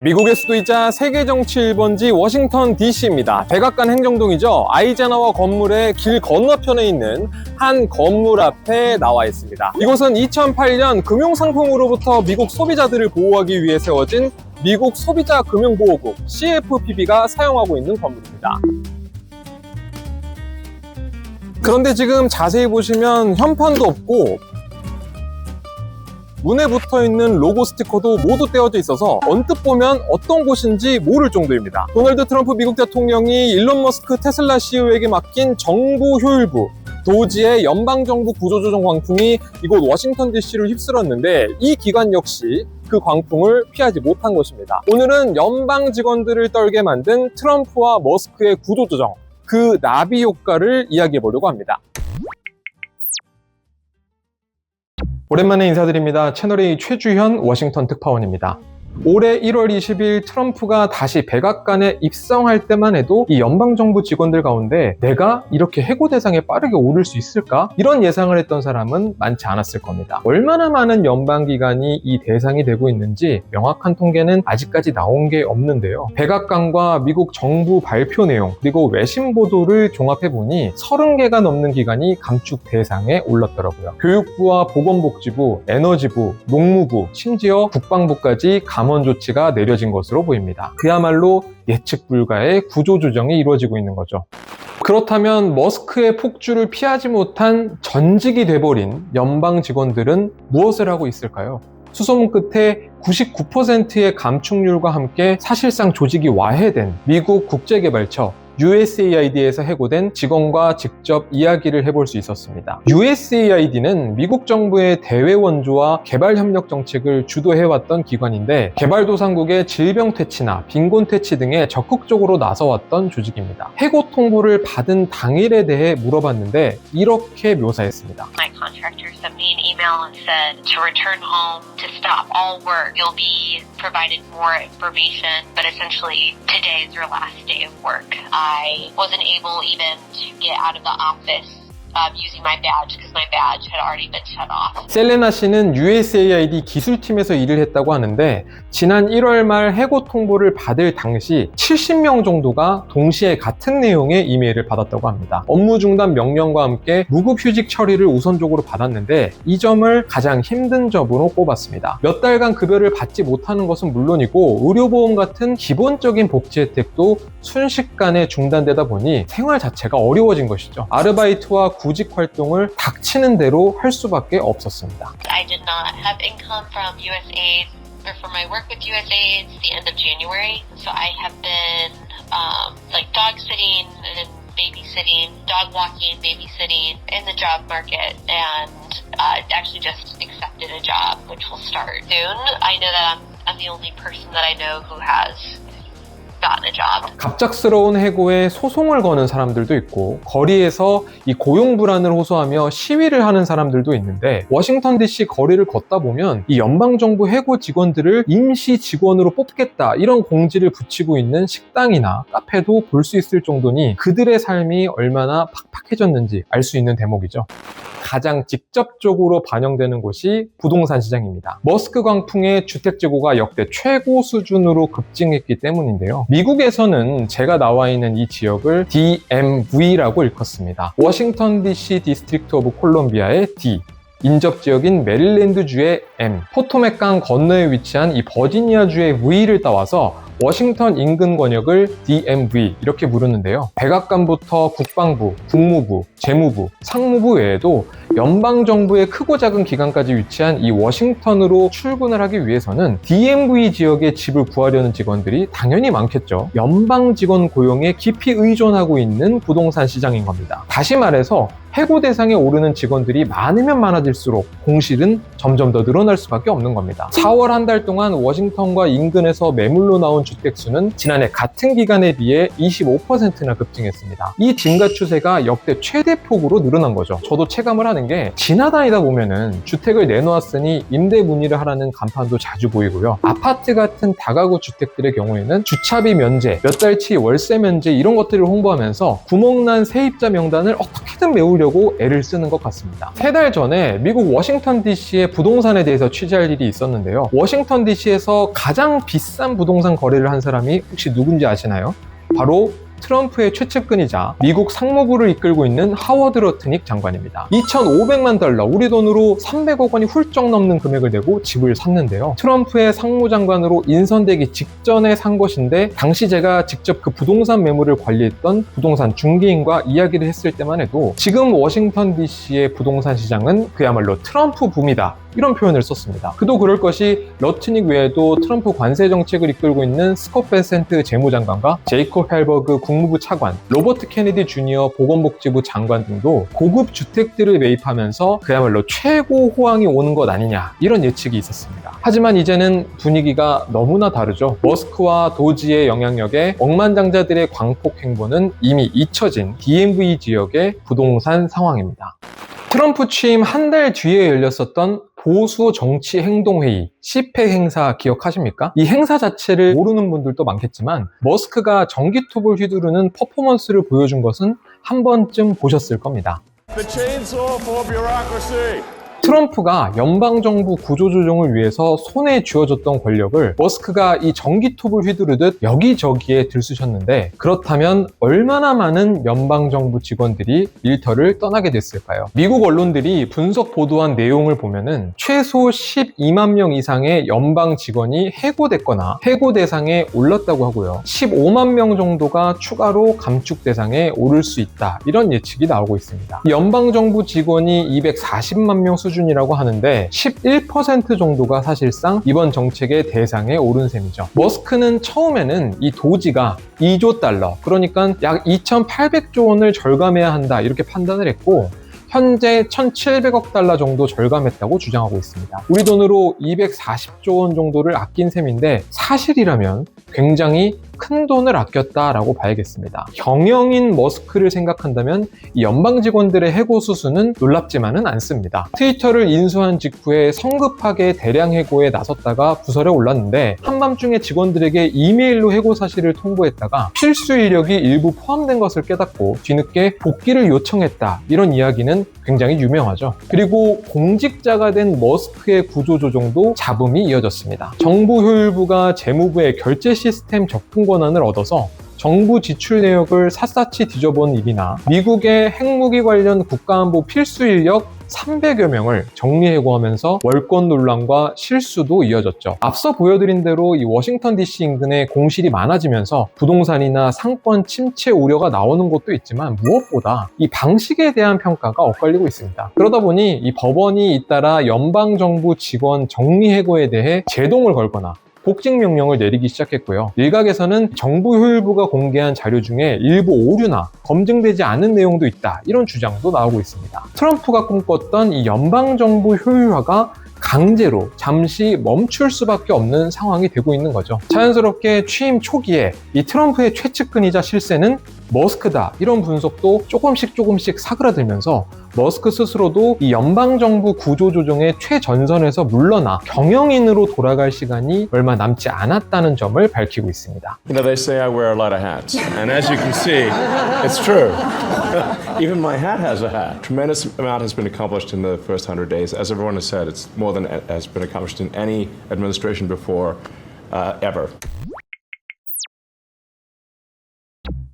미국의 수도이자 세계 정치 1번지 워싱턴 DC입니다. 백악관 행정동이죠. 아이젠하워 건물의 길 건너편에 있는 한 건물 앞에 나와 있습니다. 이곳은 2008년 금융상품으로부터 미국 소비자들을 보호하기 위해 세워진 미국 소비자 금융보호국 CFPB가 사용하고 있는 건물입니다. 그런데 지금 자세히 보시면 현판도 없고 문에 붙어있는 로고 스티커도 모두 떼어져 있어서 언뜻 보면 어떤 곳인지 모를 정도입니다. 도널드 트럼프 미국 대통령이 일론 머스크 테슬라 CEO에게 맡긴 정부 효율부 도지의 연방정부 구조조정 광풍이 이곳 워싱턴 DC를 휩쓸었는데 이 기관 역시 그 광풍을 피하지 못한 것입니다. 오늘은 연방 직원들을 떨게 만든 트럼프와 머스크의 구조조정, 그 나비 효과를 이야기해 보려고 합니다. 오랜만에 인사드립니다. 채널A 최주현 워싱턴 특파원입니다. 올해 1월 20일 트럼프가 다시 백악관에 입성할 때만 해도 이 연방정부 직원들 가운데 내가 이렇게 해고 대상에 빠르게 오를 수 있을까? 이런 예상을 했던 사람은 많지 않았을 겁니다. 얼마나 많은 연방기관이 이 대상이 되고 있는지 명확한 통계는 아직까지 나온 게 없는데요. 백악관과 미국 정부 발표 내용 그리고 외신 보도를 종합해보니 30개가 넘는 기관이 감축 대상에 올랐더라고요. 교육부와 보건복지부, 에너지부, 농무부, 심지어 국방부까지 감원 조치가 내려진 것으로 보입니다. 그야말로 예측 불가의 구조조정이 이루어지고 있는 거죠. 그렇다면 머스크의 폭주를 피하지 못한 전직이 돼버린 연방 직원들은 무엇을 하고 있을까요? 수소문 끝에 99%의 감축률과 함께 사실상 조직이 와해된 미국 국제개발처 USAID에서 해고된 직원과 직접 이야기를 해볼 수 있었습니다. USAID는 미국 정부의 대외 원조와 개발 협력 정책을 주도해왔던 기관인데 개발도상국의 질병 퇴치나 빈곤 퇴치 등에 적극적으로 나서왔던 조직입니다. 해고 통보를 받은 당일에 대해 물어봤는데 이렇게 묘사했습니다. My contractor sent me an email and said to return home, to stop all work. You'll be provided more information, but essentially today is your last day of work. I wasn't able even to get out of the office using my badge because my badge had already been shut off. 셀레나 씨는 USAID 기술팀에서 일을 했다고 하는데 지난 1월 말 해고 통보를 받을 당시 70명 정도가 동시에 같은 내용의 이메일을 받았다고 합니다. 업무 중단 명령과 함께 무급휴직 처리를 우선적으로 받았는데 이 점을 가장 힘든 점으로 꼽았습니다. 몇 달간 급여를 받지 못하는 것은 물론이고 의료보험 같은 기본적인 복지 혜택도 순식간에 중단되다 보니 생활 자체가 어려워진 것이죠. 아르바이트와 구직 활동을 닥치는 대로 할 수밖에 없었습니다. I did not have income from USAID or from my work with USAID since the end of January. So I have been like dog sitting and babysitting, dog walking, babysitting in the job market, and actually just accepted a job which will start soon. I know that I'm the only person that I know who has gotten a job. 갑작스러운 해고에 소송을 거는 사람들도 있고 거리에서 이 고용 불안을 호소하며 시위를 하는 사람들도 있는데 워싱턴 DC 거리를 걷다 보면 이 연방정부 해고 직원들을 임시 직원으로 뽑겠다 이런 공지를 붙이고 있는 식당이나 카페도 볼 수 있을 정도니 그들의 삶이 얼마나 팍팍해졌는지 알 수 있는 대목이죠. 가장 직접적으로 반영되는 곳이 부동산 시장입니다. 머스크 광풍의 주택 재고가 역대 최고 수준으로 급증했기 때문인데요. 미국에서는 제가 나와 있는 이 지역을 DMV라고 일컫습니다. 워싱턴 DC 디스트릭트 오브 콜롬비아의 D, 인접지역인 메릴랜드주의 M, 포토맥강 건너에 위치한 이 버지니아주의 V를 따와서 워싱턴 인근 권역을 DMV 이렇게 부르는데요. 백악관부터 국방부, 국무부, 재무부, 상무부 외에도 연방정부의 크고 작은 기관까지 위치한 이 워싱턴으로 출근을 하기 위해서는 DMV 지역에 집을 구하려는 직원들이 당연히 많겠죠. 연방 직원 고용에 깊이 의존하고 있는 부동산 시장인 겁니다. 다시 말해서 해고 대상에 오르는 직원들이 많으면 많아질수록 공실은 점점 더 늘어날 수밖에 없는 겁니다. 4월 한 달 동안 워싱턴과 인근에서 매물로 나온 주택수는 지난해 같은 기간에 비해 25%나 급증했습니다. 이 증가 추세가 역대 최대 폭으로 늘어난 거죠. 저도 체감을 하는 게 지나다니다 보면은 주택을 내놓았으니 임대 문의를 하라는 간판도 자주 보이고요. 아파트 같은 다가구 주택들의 경우에는 주차비 면제, 몇 달치 월세 면제 이런 것들을 홍보하면서 구멍난 세입자 명단을 어떻게든 메우려고 메우려고 애를 쓰는 것 같습니다. 3달 전에 미국 워싱턴 DC의 부동산에 대해서 취재할 일이 있었는데요. 워싱턴 DC에서 가장 비싼 부동산 거래를 한 사람이 혹시 누군지 아시나요? 바로 트럼프의 최측근이자 미국 상무부를 이끌고 있는 하워드 러트닉 장관입니다. 2,500만 달러, 우리 돈으로 300억 원이 훌쩍 넘는 금액을 내고 집을 샀는데요. 트럼프의 상무장관으로 인선되기 직전에 산 것인데 당시 제가 직접 그 부동산 매물을 관리했던 부동산 중개인과 이야기를 했을 때만 해도 지금 워싱턴 DC의 부동산 시장은 그야말로 트럼프 붐이다, 이런 표현을 썼습니다. 그도 그럴 것이 러트닉 외에도 트럼프 관세 정책을 이끌고 있는 스콧 베센트 재무장관과 제이콥 헬버그 국무부 차관, 로버트 케네디 주니어 보건복지부 장관 등도 고급 주택들을 매입하면서 그야말로 최고 호황이 오는 것 아니냐, 이런 예측이 있었습니다. 하지만 이제는 분위기가 너무나 다르죠. 머스크와 도지의 영향력에 억만장자들의 광폭 행보는 이미 잊혀진 DMV 지역의 부동산 상황입니다. 트럼프 취임 한 달 뒤에 열렸었던 보수 정치 행동회의, CPEC 행사 기억하십니까? 이 행사 자체를 모르는 분들도 많겠지만 머스크가 전기톱을 휘두르는 퍼포먼스를 보여준 것은 한 번쯤 보셨을 겁니다. The chainsaw for bureaucracy. 트럼프가 연방정부 구조조정을 위해서 손에 쥐어졌던 권력을 머스크가 이 전기톱을 휘두르듯 여기저기에 들쑤셨는데, 그렇다면 얼마나 많은 연방정부 직원들이 일터를 떠나게 됐을까요? 미국 언론들이 분석 보도한 내용을 보면은 최소 12만 명 이상의 연방 직원이 해고됐거나 해고 대상에 올랐다고 하고요. 15만 명 정도가 추가로 감축 대상에 오를 수 있다, 이런 예측이 나오고 있습니다. 연방정부 직원이 240만 명 수준이라고 하는데 11% 정도가 사실상 이번 정책의 대상에 오른 셈이죠. 머스크는 처음에는 이 도지가 2조 달러, 그러니까 약 2,800조 원을 절감해야 한다, 이렇게 판단을 했고 현재 1,700억 달러 정도 절감했다고 주장하고 있습니다. 우리 돈으로 240조 원 정도를 아낀 셈인데 사실이라면 굉장히 큰 돈을 아꼈다라고 봐야겠습니다. 경영인 머스크를 생각한다면 이 연방 직원들의 해고 수수는 놀랍지만은 않습니다. 트위터를 인수한 직후에 성급하게 대량 해고에 나섰다가 부설에 올랐는데 한밤중에 직원들에게 이메일로 해고 사실을 통보했다가 필수 이력이 일부 포함된 것을 깨닫고 뒤늦게 복귀를 요청했다, 이런 이야기는 굉장히 유명하죠. 그리고 공직자가 된 머스크의 구조조정도 잡음이 이어졌습니다. 정부 효율부가 재무부의 결제 시스템 접근 권한을 얻어서 정부 지출 내역을 샅샅이 뒤져본 일이나 미국의 핵무기 관련 국가안보 필수 인력 300여 명을 정리해고하면서 월권 논란과 실수도 이어졌죠. 앞서 보여드린 대로 이 워싱턴 DC 인근에 공실이 많아지면서 부동산이나 상권 침체 우려가 나오는 것도 있지만 무엇보다 이 방식에 대한 평가가 엇갈리고 있습니다. 그러다 보니 이 법원이 잇따라 연방정부 직원 정리해고에 대해 제동을 걸거나 복직 명령을 내리기 시작했고요. 일각에서는 정부 효율부가 공개한 자료 중에 일부 오류나 검증되지 않은 내용도 있다, 이런 주장도 나오고 있습니다. 트럼프가 꿈꿨던 이 연방정부 효율화가 강제로 잠시 멈출 수밖에 없는 상황이 되고 있는 거죠. 자연스럽게 취임 초기에 이 트럼프의 최측근이자 실세는 머스크다, 이런 분석도 조금씩 사그라들면서 머스크 스스로도 이 연방정부 구조조정의 최전선에서 물러나 경영인으로 돌아갈 시간이 얼마 남지 않았다는 점을 밝히고 있습니다. You know, they say I wear a lot of hats, and as you can see, it's true. Even my hat has a hat. Tremendous amount has been accomplished in the first 100 days. As everyone has said, it's more than has been accomplished in any administration before, ever.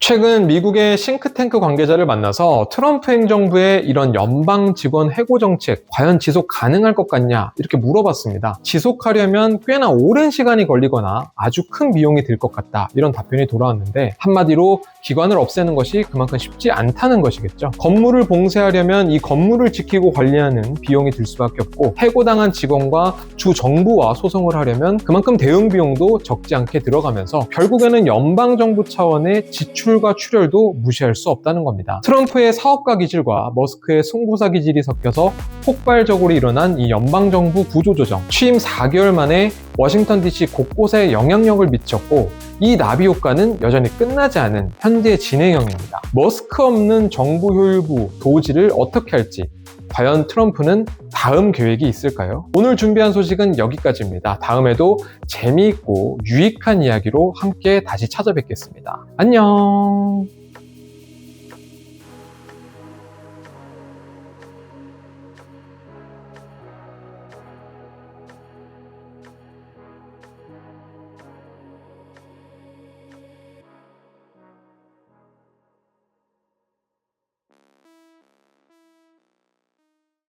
최근 미국의 싱크탱크 관계자를 만나서 트럼프 행정부의 이런 연방 직원 해고 정책 과연 지속 가능할 것 같냐, 이렇게 물어봤습니다. 지속하려면 꽤나 오랜 시간이 걸리거나 아주 큰 비용이 들 것 같다, 이런 답변이 돌아왔는데 한마디로 기관을 없애는 것이 그만큼 쉽지 않다는 것이겠죠. 건물을 봉쇄하려면 이 건물을 지키고 관리하는 비용이 들 수밖에 없고 해고당한 직원과 주 정부와 소송을 하려면 그만큼 대응 비용도 적지 않게 들어가면서 결국에는 연방정부 차원의 지출과 출혈도 무시할 수 없다는 겁니다. 트럼프의 사업가 기질과 머스크의 송구사 기질이 섞여서 폭발적으로 일어난 이 연방정부 구조조정, 취임 4개월 만에 워싱턴 DC 곳곳에 영향력을 미쳤고 이 나비 효과는 여전히 끝나지 않은 현재 진행형입니다. 머스크 없는 정부 효율부 도지를 어떻게 할지 과연 트럼프는 다음 계획이 있을까요? 오늘 준비한 소식은 여기까지입니다. 다음에도 재미있고 유익한 이야기로 함께 다시 찾아뵙겠습니다. 안녕!